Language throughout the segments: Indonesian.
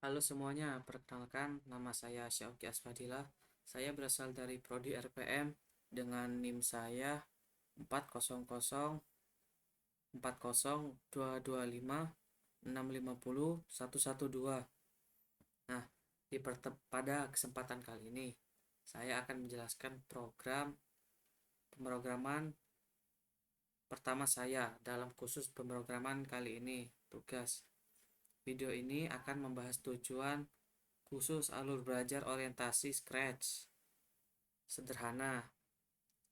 Halo semuanya, perkenalkan nama saya Syauki Asfadillah. Saya berasal dari Prodi RPM dengan NIM saya 400422565110112. Nah, pada kesempatan kali ini saya akan menjelaskan program pemrograman pertama saya dalam kursus pemrograman kali ini. Tugas video ini akan membahas tujuan khusus alur belajar orientasi Scratch sederhana,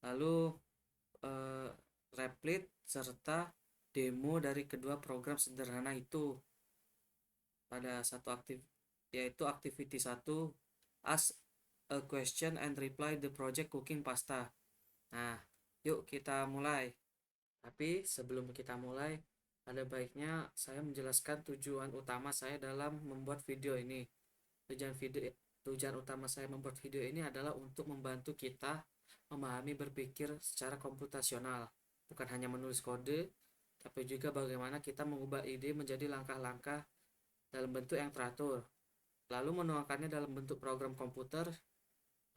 lalu eh, replit serta demo dari kedua program sederhana itu pada satu yaitu activity 1, ask a question and reply the project cooking pasta. Nah, yuk kita mulai. Tapi sebelum kita mulai, ada baiknya saya menjelaskan tujuan utama saya dalam membuat video ini. Tujuan video Tujuan utama saya membuat video ini adalah untuk membantu kita memahami berpikir secara komputasional, bukan hanya menulis kode, tapi juga bagaimana kita mengubah ide menjadi langkah-langkah dalam bentuk yang teratur, lalu menuangkannya dalam bentuk program komputer.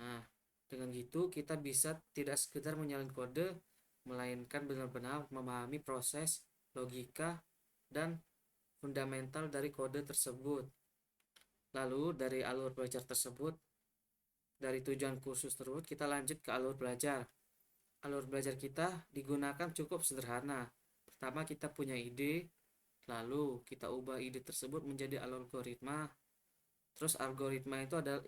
Nah, dengan gitu kita bisa tidak sekedar menyalin kode, melainkan benar-benar memahami proses, logika, dan fundamental dari kode tersebut. Lalu dari alur belajar tersebut, dari tujuan kursus tersebut, kita lanjut ke alur belajar. Alur belajar kita digunakan cukup sederhana. Pertama, kita punya ide, lalu kita ubah ide tersebut menjadi algoritma. Terus algoritma itu adalah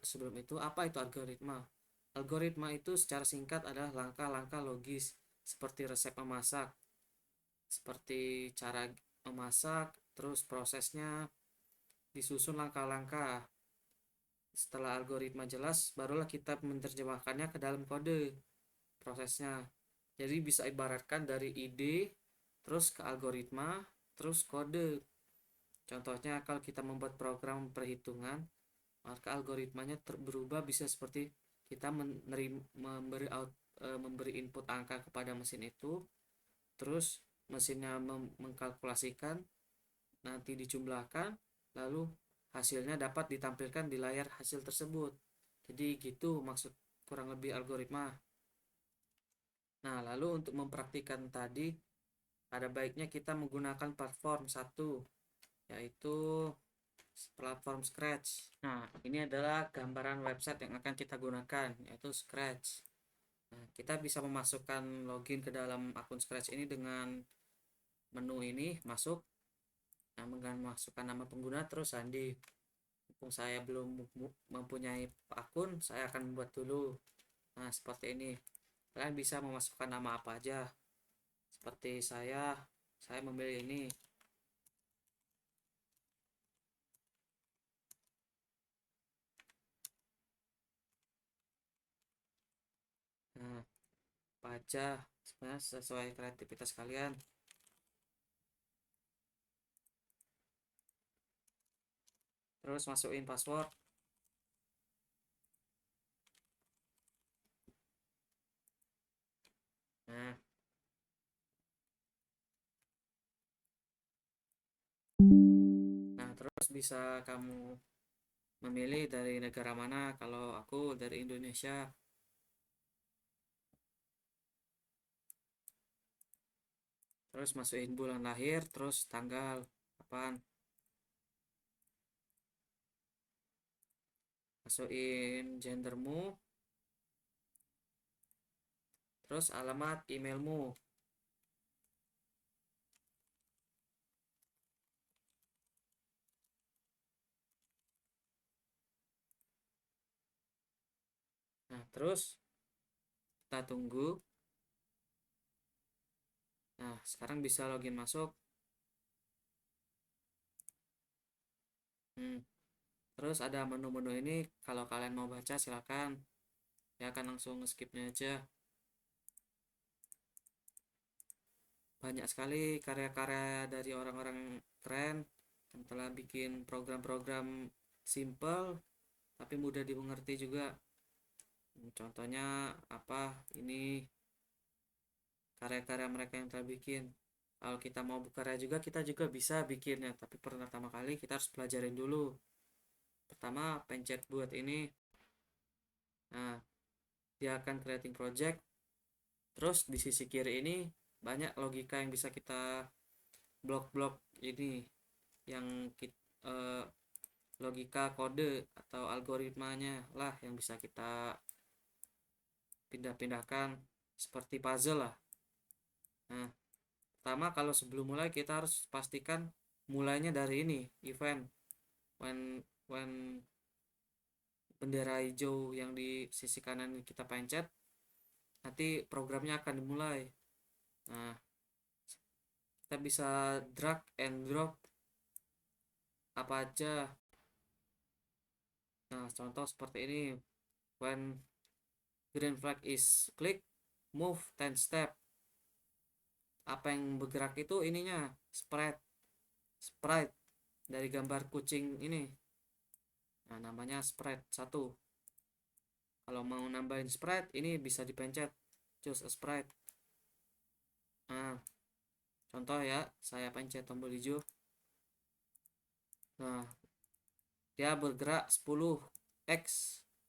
sebelum itu apa itu algoritma? Algoritma itu secara singkat adalah langkah-langkah logis seperti resep memasak, seperti cara memasak, terus prosesnya disusun langkah-langkah. Setelah algoritma jelas, barulah kita menerjemahkannya ke dalam kode prosesnya. Jadi bisa ibaratkan dari ide, terus ke algoritma, terus kode. Contohnya kalau kita membuat program perhitungan, maka algoritmanya berubah bisa seperti kita memberi input angka kepada mesin itu, terus mesinnya mengkalkulasikan, nanti dijumlahkan, lalu hasilnya dapat ditampilkan di layar hasil tersebut. Jadi gitu maksud kurang lebih algoritma. Nah, lalu untuk mempraktikkan tadi, ada baiknya kita menggunakan platform satu, yaitu platform Scratch. Nah, ini adalah gambaran website yang akan kita gunakan, yaitu Scratch. Nah, kita bisa memasukkan login ke dalam akun Scratch ini dengan menu ini, masuk, nah, dengan masukkan nama pengguna, terus sandi. Mumpung saya belum mempunyai akun, saya akan membuat dulu. Nah, seperti ini. Kalian bisa memasukkan nama apa aja. Seperti saya memilih ini. Nah, apa aja sebenarnya sesuai kreativitas kalian. Terus masukin password. Nah, terus bisa kamu memilih dari negara mana. Kalau aku dari Indonesia. Terus masukin bulan lahir, terus tanggal kapan. Masukin gendermu, terus alamat emailmu. Nah, terus kita tunggu. Nah, sekarang bisa login masuk. Hmm. Terus ada menu-menu ini, kalau kalian mau baca silakan. Ya akan langsung skipnya aja. Banyak sekali karya-karya dari orang-orang keren yang telah bikin program-program simple tapi mudah dimengerti juga. Contohnya apa? Ini karya-karya mereka yang telah bikin. Kalau kita mau berkarya juga, kita juga bisa bikinnya, tapi pertama kali kita harus pelajarin dulu. Pertama, pencet buat ini. Nah, dia akan creating project. Terus di sisi kiri ini banyak logika yang bisa kita blok-blok ini, yang logika kode atau algoritmanya lah yang bisa kita pindah-pindahkan seperti puzzle lah. Nah, pertama kalau sebelum mulai kita harus pastikan mulainya dari ini, event when bendera hijau yang di sisi kanan kita pencet, nanti programnya akan dimulai. Nah, kita bisa drag and drop apa aja. Nah, contoh seperti ini, when green flag is click, move 10 step. Apa yang bergerak itu ininya sprite dari gambar kucing ini. Nah, namanya sprite 1. Kalau mau nambahin sprite ini bisa dipencet choose a sprite. Nah, contoh ya, saya pencet tombol hijau. Nah, dia bergerak 10x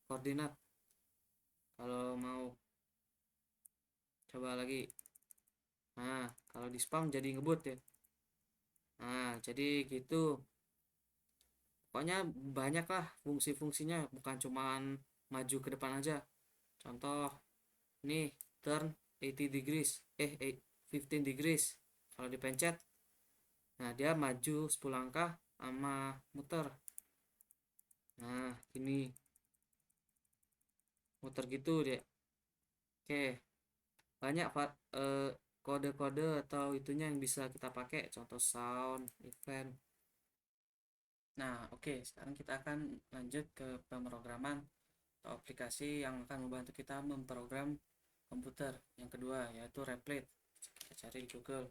koordinat. Kalau mau coba lagi, nah kalau di spam jadi ngebut ya. Nah, jadi gitu, pokoknya banyak lah fungsi-fungsinya, bukan cuman maju ke depan aja. Contoh ini turn 80 degrees 15 degrees. Kalau dipencet, nah dia maju 10 langkah sama muter. Nah, ini muter gitu deh. Oke, banyak kode-kode atau itunya yang bisa kita pakai, contoh sound event. Nah, oke, sekarang kita akan lanjut ke pemrograman atau aplikasi yang akan membantu kita memprogram komputer yang kedua, yaitu Replit. Kita cari di Google.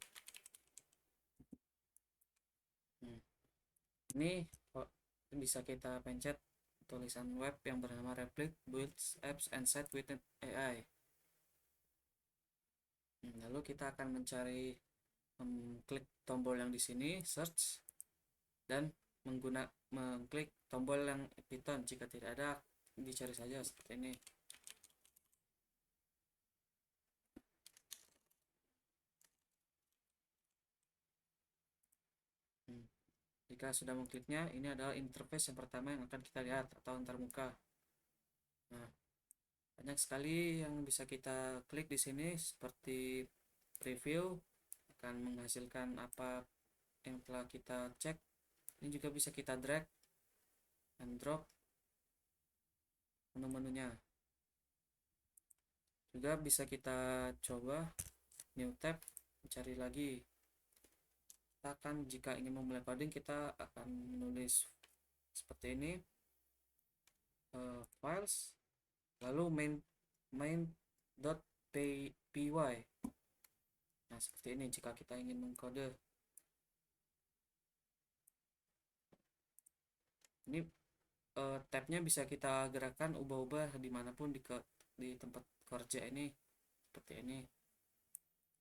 Ini bisa kita pencet tulisan web yang bernama Replit builds apps and set with AI. Lalu kita akan mencari, mengklik tombol yang di sini search, dan mengklik tombol yang Python. Jika tidak ada, dicari saja seperti ini. Jika sudah mengkliknya, ini adalah interface yang pertama yang akan kita lihat atau antar muka. Nah, banyak sekali yang bisa kita klik di sini, seperti preview akan menghasilkan apa yang telah kita cek. Ini juga bisa kita drag and drop menu-menunya. Juga bisa kita coba new tab, cari lagi. Kita akan, jika ingin memulai coding, kita akan menulis seperti ini, files, lalu main.py. Nah, seperti ini jika kita ingin mengkode. Ini tabnya bisa kita gerakkan, ubah-ubah dimanapun di tempat kerja ini, seperti ini.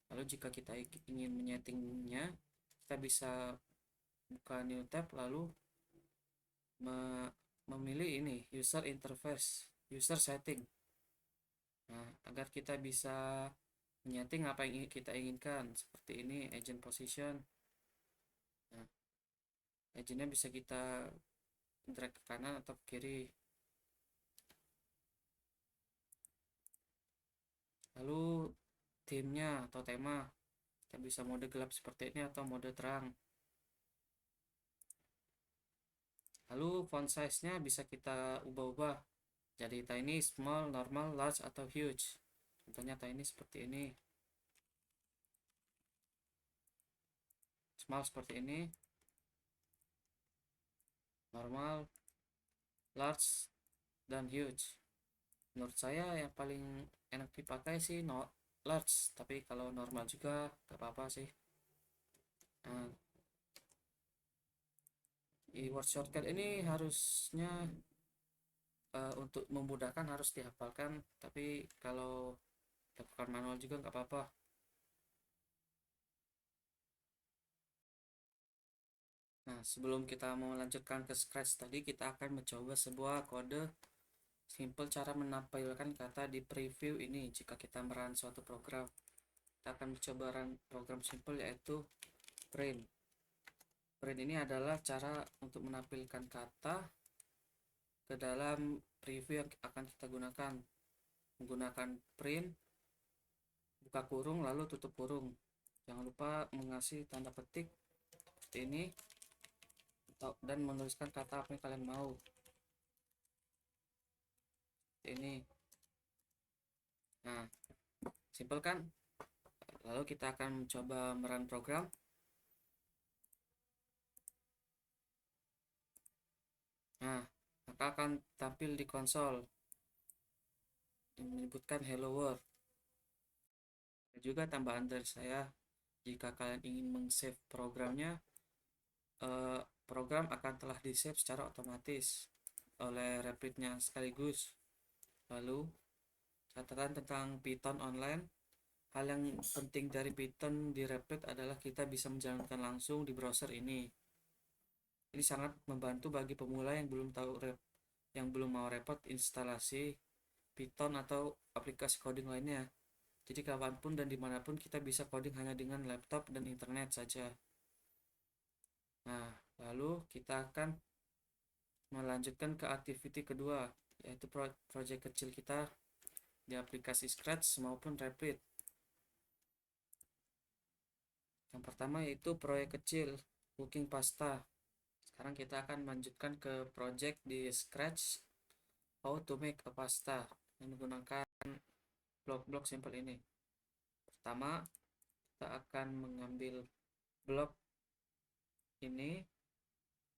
Lalu jika kita ingin menyetingnya, kita bisa buka new tab, lalu memilih ini user interface, user setting. Nah, agar kita bisa menyeting apa yang kita inginkan, seperti ini agent position. Nah, agentnya bisa kita drag ke kanan atau ke kiri. Lalu theme-nya atau tema, kita bisa mode gelap seperti ini atau mode terang. Lalu font size-nya bisa kita ubah-ubah jadi tiny, small, normal, large, atau huge. Contohnya tiny seperti ini, small seperti ini, normal, large, dan huge. Menurut saya yang paling enak dipakai sih large, tapi kalau normal juga gak apa-apa sih. Nah, keyboard shortcut ini harusnya untuk memudahkan harus dihafalkan, tapi kalau lakukan manual juga nggak apa-apa. Nah, sebelum kita mau melanjutkan ke Scratch tadi, kita akan mencoba sebuah kode simple cara menampilkan kata di preview ini. Jika kita merun suatu program, kita akan mencoba run program simple yaitu print. Print ini adalah cara untuk menampilkan kata ke dalam preview yang akan kita gunakan. Menggunakan print, buka kurung, lalu tutup kurung. Jangan lupa mengasih tanda petik seperti ini dan menuliskan kata apa yang kalian mau. Ini. Nah, simple kan? Lalu kita akan mencoba merun program. Nah, maka akan tampil di konsol menyebutkan hello world. Dan juga tambahan dari saya, jika kalian ingin meng-save programnya, program akan telah di-save secara otomatis oleh Replit-nya sekaligus. Lalu, catatan tentang Python online. Hal yang penting dari Python di Replit adalah kita bisa menjalankan langsung di browser ini. Ini sangat membantu bagi pemula yang belum mau repot instalasi Python atau aplikasi coding lainnya. Jadi kapanpun dan dimanapun kita bisa coding hanya dengan laptop dan internet saja. Nah, lalu kita akan melanjutkan ke activity kedua, yaitu project kecil kita di aplikasi Scratch maupun Replit. Yang pertama yaitu proyek kecil cooking pasta. Sekarang kita akan melanjutkan ke project di Scratch how to make a pasta yang menggunakan blok-blok simple ini. Pertama, kita akan mengambil blok ini,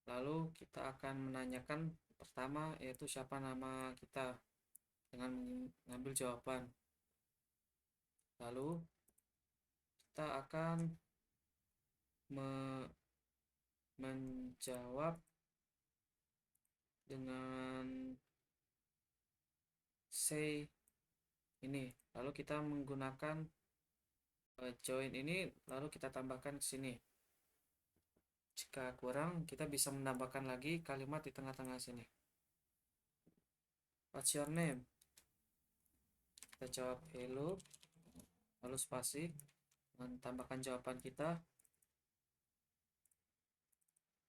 lalu kita akan menanyakan pertama yaitu siapa nama kita dengan mengambil jawaban. Lalu kita akan menjawab dengan say ini. Lalu kita menggunakan join ini, lalu kita tambahkan ke sini. Jika kurang, kita bisa menambahkan lagi kalimat di tengah-tengah sini. What's your name? Kita jawab hello, lalu spasi, menambahkan jawaban kita,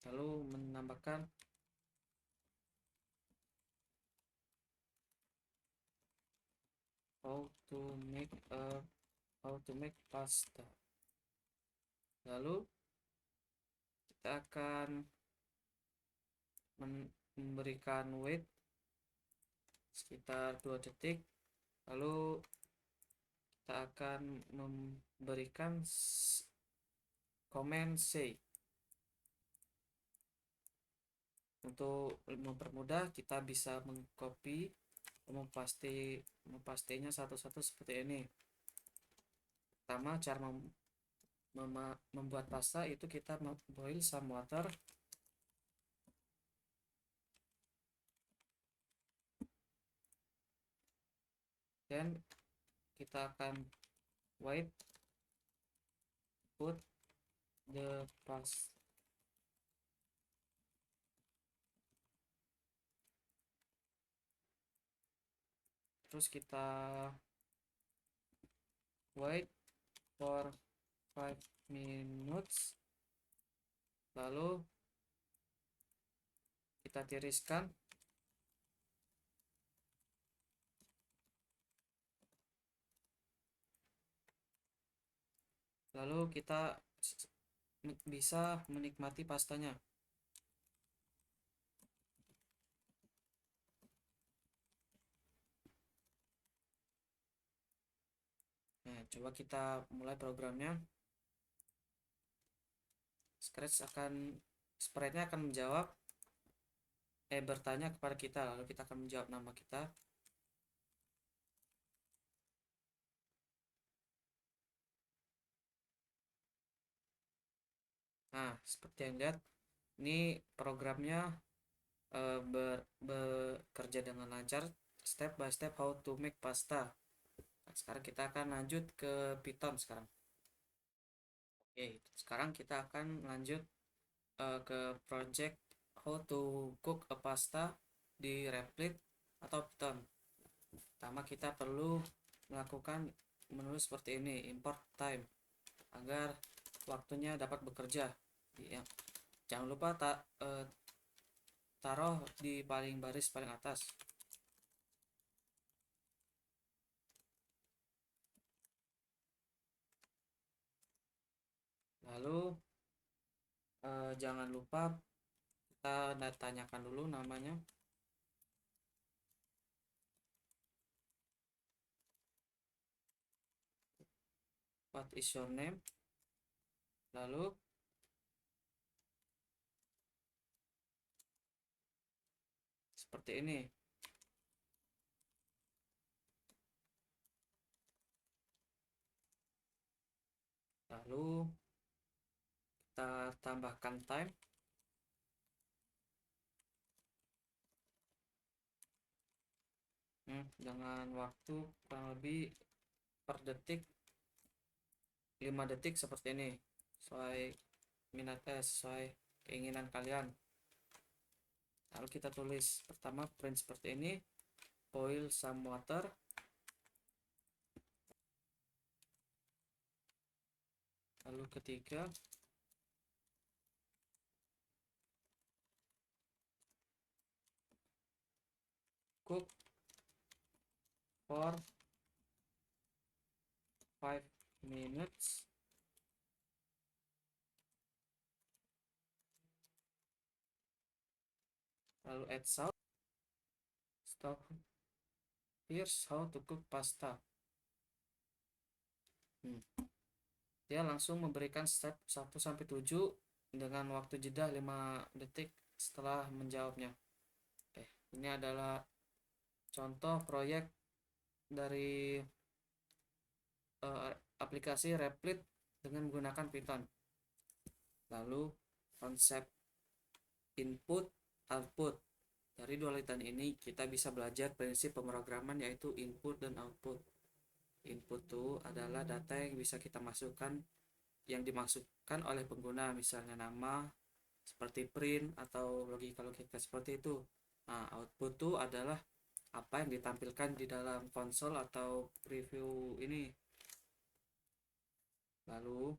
lalu menambahkan how to make pasta. Lalu kita akan memberikan wait sekitar 2 detik, lalu kita akan memberikan comment say. Untuk mempermudah, kita bisa mengcopy, mempastenya satu-satu seperti ini. Pertama, cara membuat pasta itu kita boil some water, dan kita akan wait, put the pasta, terus kita wait for 5 minutes, lalu kita tiriskan, lalu kita bisa menikmati pastanya. Nah, coba kita mulai programnya. Sprite-nya akan bertanya kepada kita, lalu kita akan menjawab nama kita. Nah, seperti yang lihat, ini programnya bekerja dengan lancar, step by step how to make pasta. Nah, sekarang kita akan lanjut ke Python sekarang. Oke, sekarang kita akan lanjut ke project how to cook a pasta di Replit atau Python. Pertama kita perlu melakukan menulis seperti ini, import time, agar waktunya dapat bekerja. Ya, jangan lupa taruh di baris paling atas. Lalu jangan lupa kita tanyakan dulu namanya. What is your name? Lalu seperti ini. Lalu kita tambahkan time. Dengan waktu kurang lebih per detik 5 detik seperti ini, sesuai sesuai keinginan kalian. Lalu kita tulis pertama print seperti ini, boil some water. Lalu ketiga cook for 5 minutes. Lalu add salt. Stop. Here's how to cook pasta. Dia langsung memberikan step 1-7 dengan waktu jeda 5 detik setelah menjawabnya. Oke, ini adalah contoh proyek dari aplikasi Replit dengan menggunakan Python. Lalu konsep input output. Dari dualitan ini kita bisa belajar prinsip pemrograman yaitu input dan output. Input itu adalah data yang bisa kita masukkan, yang dimasukkan oleh pengguna, misalnya nama seperti print atau logika seperti itu. Nah, output itu adalah apa yang ditampilkan di dalam konsol atau preview ini. Lalu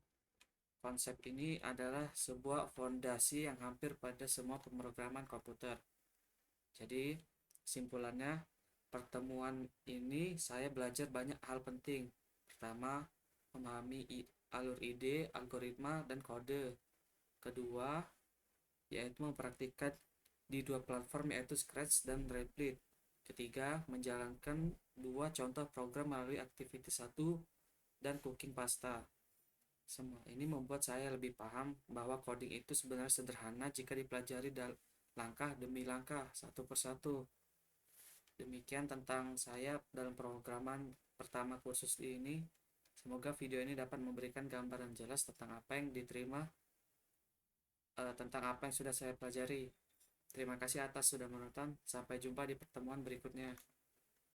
konsep ini adalah sebuah fondasi yang hampir pada semua pemrograman komputer. Jadi kesimpulannya, pertemuan ini saya belajar banyak hal penting. Pertama, memahami alur ide, algoritma, dan kode. Kedua, yaitu mempraktikkan di 2 platform yaitu Scratch dan Replit. Ketiga, menjalankan 2 contoh program melalui Activity 1 dan Cooking Pasta. Semua ini membuat saya lebih paham bahwa coding itu sebenarnya sederhana jika dipelajari langkah demi langkah, satu persatu. Demikian tentang saya dalam pemrograman pertama kursus ini. Semoga video ini dapat memberikan gambaran jelas tentang apa yang diterima, tentang apa yang sudah saya pelajari. Terima kasih atas sudah menonton. Sampai jumpa di pertemuan berikutnya.